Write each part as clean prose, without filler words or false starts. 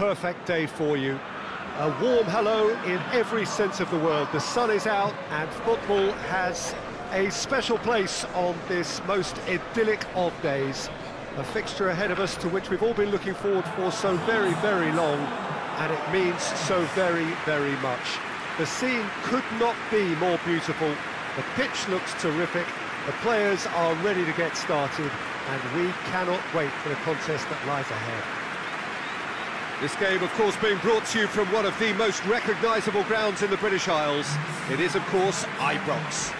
perfect day for you. A warm hello in every sense of the word. The sun is out and football has a special place on this most idyllic of days. A fixture ahead of us to which we've all been looking forward for so very, very long, and it means so very, very much. The scene could not be more beautiful. The pitch looks terrific. The players are ready to get started, and we cannot wait for the contest that lies ahead. This game, of course, being brought to you from one of the most recognisable grounds in the British Isles. It is, of course, Ibrox.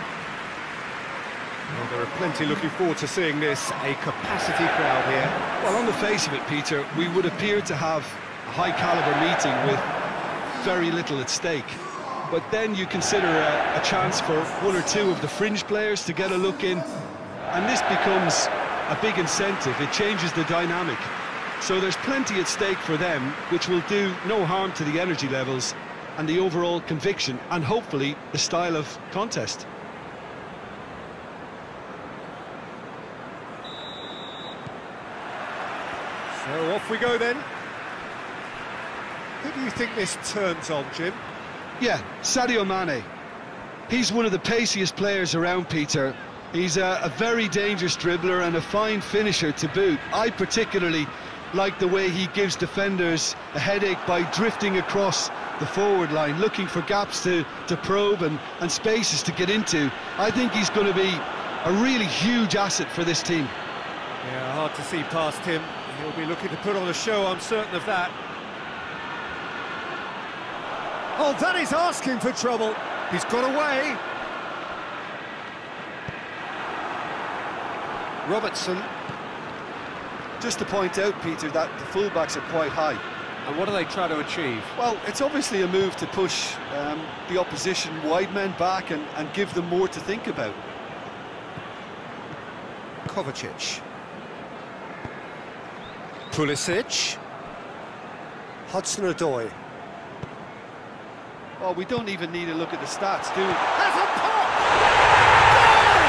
Well, there are plenty looking forward to seeing this, a capacity crowd here. Well, on the face of it, Peter, we would appear to have a high-caliber meeting with very little at stake. But then you consider a chance for one or two of the fringe players to get a look in, and this becomes a big incentive. It changes the dynamic. So there's plenty at stake for them, which will do no harm to the energy levels and the overall conviction, and hopefully the style of contest. So off we go then. Who do you think this turns on, Jim? Yeah, Sadio Mane. He's one of the paciest players around, Peter. He's a very dangerous dribbler and a fine finisher to boot. I particularly like the way he gives defenders a headache by drifting across the forward line, looking for gaps to probe and spaces to get into. I think he's going to be a really huge asset for this team. Yeah, hard to see past him. He'll be looking to put on a show, I'm certain of that. Oh, that is asking for trouble. He's got away. Robertson. Just to point out, Peter, that the fullbacks are quite high. And what do they try to achieve? Well, it's obviously a move to push the opposition wide men back and give them more to think about. Kovacic. Pulisic. Hudson-Odoi. Oh, we don't even need to look at the stats, do we? Has a pop! Goal!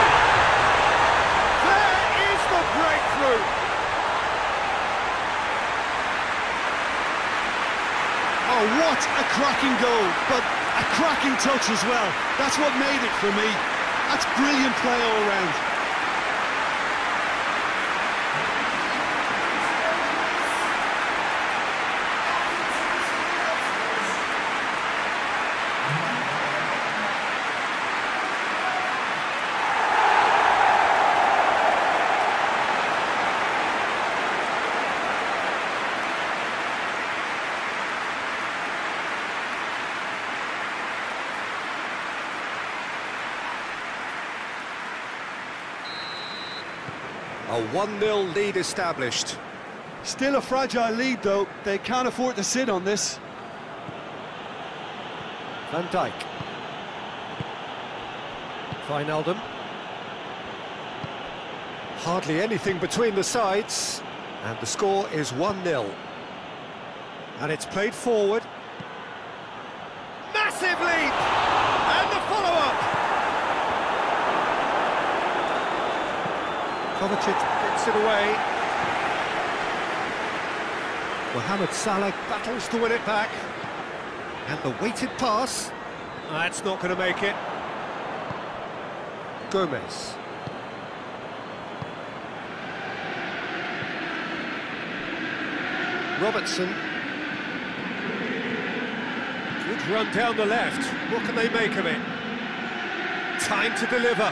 There is the breakthrough! Oh, what a cracking goal, but a cracking touch as well. That's what made it for me. That's brilliant play all round. A 1-0 lead established. Still a fragile lead, though. They can't afford to sit on this. Van Dijk. Wijnaldum. Hardly anything between the sides. And the score is 1-0. And it's played forward. Massive lead! And the follow-up! Kovacic gets it away. Mohamed Salah battles to win it back. And the weighted pass. That's not going to make it. Gomez. Robertson. Good run down the left. What can they make of it? Time to deliver.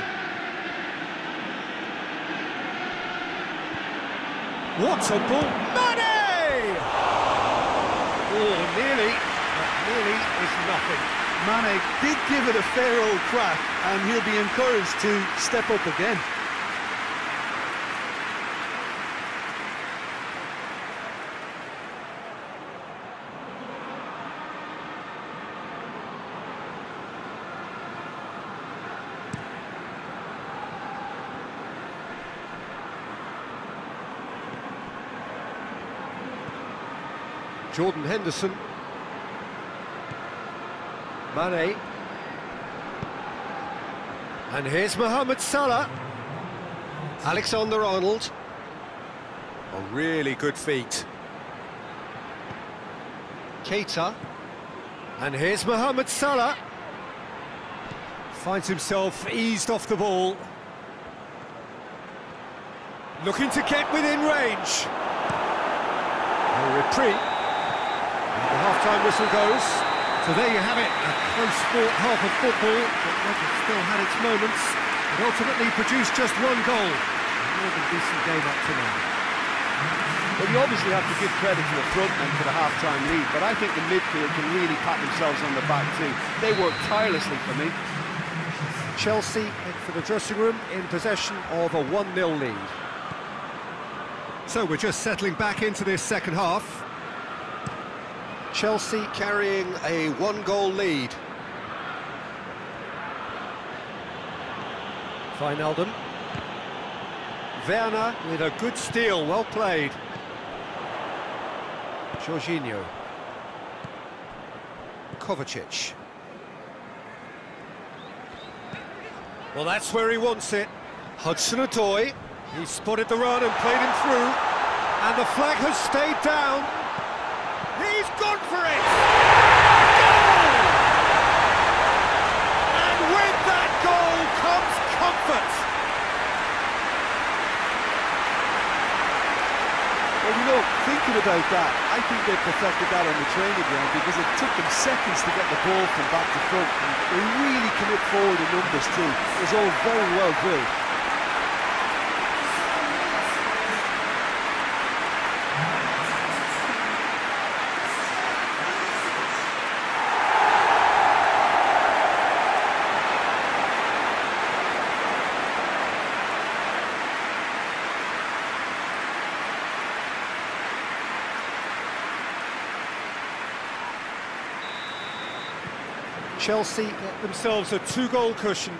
What a ball! Mane! Oh, nearly, but nearly is nothing. Mane did give it a fair old crack, and he'll be encouraged to step up again. Jordan Henderson. Mane. And here's Mohamed Salah. Alexander-Arnold. A really good feat. Keita. And here's Mohamed Salah. Finds himself eased off the ball. Looking to get within range. A reprieve. And the half-time whistle goes. So there you have it, a close-fought half of football, but one that still had its moments. It ultimately produced just one goal. A more than decent game up to now. Well, you obviously have to give credit to the front men for the half-time lead, but I think the midfield can really pat themselves on the back too. They worked tirelessly for me. Chelsea head for the dressing room in possession of a 1-0 lead. So we're just settling back into this second half. Chelsea carrying a 1-goal lead. Wijnaldum. Werner with a good steal, well played. Jorginho. Kovacic. Well, that's where he wants it. Hudson-Odoi. He spotted the run and played him through. And the flag has stayed down. He's gone for it! Goal! And with that goal comes comfort. Well, you know, thinking about that, I think they perfected that on the training ground because it took them seconds to get the ball from back to front. And they really commit forward in numbers too. It was all very well drilled. Chelsea get themselves a 2-goal cushion.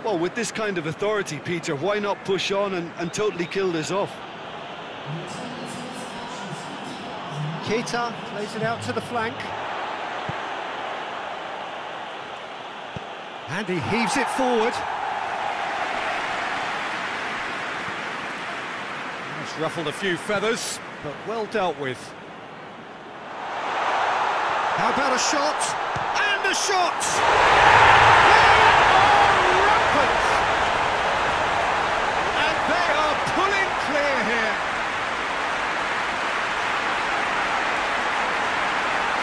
Well, with this kind of authority, Peter, why not push on and totally kill this off? Keita plays it out to the flank. And he heaves it forward. It's ruffled a few feathers, but well dealt with. How about a shot? And a shot! They are rampant! And they are pulling clear here.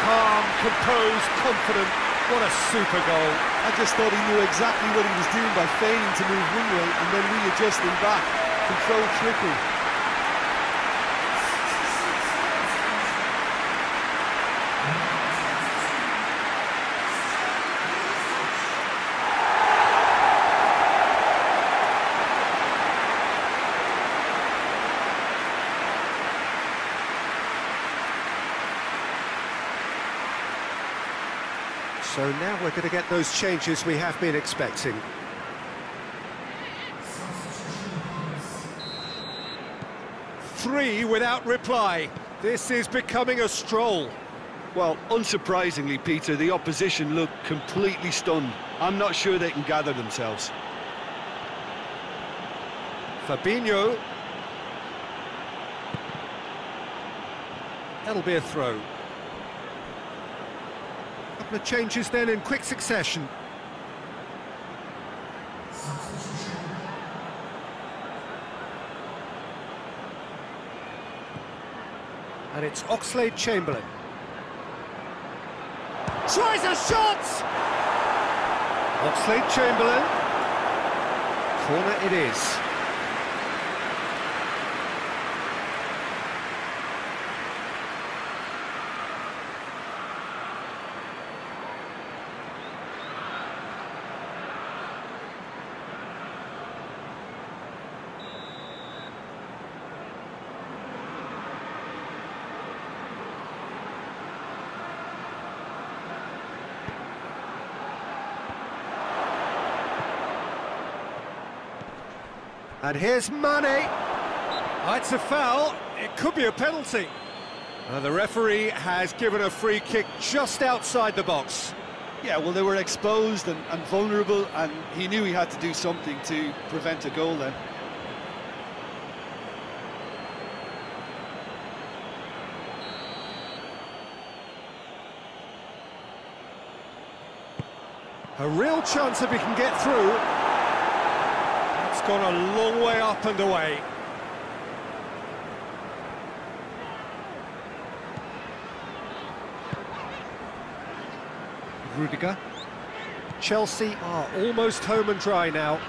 Calm, composed, confident. What a super goal. I just thought he knew exactly what he was doing by feigning to move one way and then readjusting back. Controlled trickery. So now we're going to get those changes we have been expecting. Three without reply. This is becoming a stroll. Well, unsurprisingly, Peter, the opposition look completely stunned. I'm not sure they can gather themselves. Fabinho. That'll be a throw. Couple of changes then in quick succession. And it's Oxlade-Chamberlain. Tries a shot! Oxlade-Chamberlain. Corner it is. And here's Mane. Oh, it's a foul. It could be a penalty. The referee has given a free kick just outside the box. Yeah, well, they were exposed and vulnerable, and he knew he had to do something to prevent a goal then. A real chance if he can get through. It's gone a long way up and away. Rudiger. Chelsea are almost home and dry now.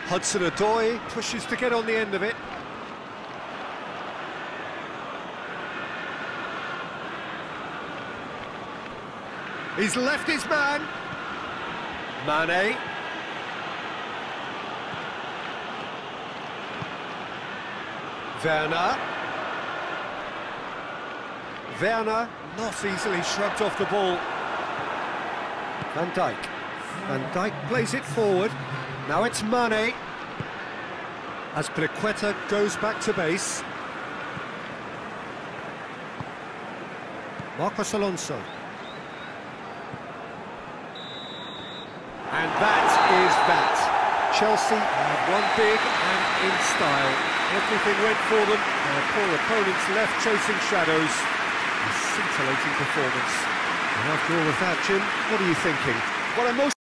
Hudson-Odoi pushes to get on the end of it. He's left his man. Mane. Werner not easily shrugged off the ball. Van Dijk. Van Dijk plays it forward. Now it's Mane. As Pliqueta goes back to base. Marcos Alonso. And that is that. Chelsea have won big and in style. Everything went for them. Their poor opponents left chasing shadows. A scintillating performance. And after all of that, Jim, what are you thinking? What I'm most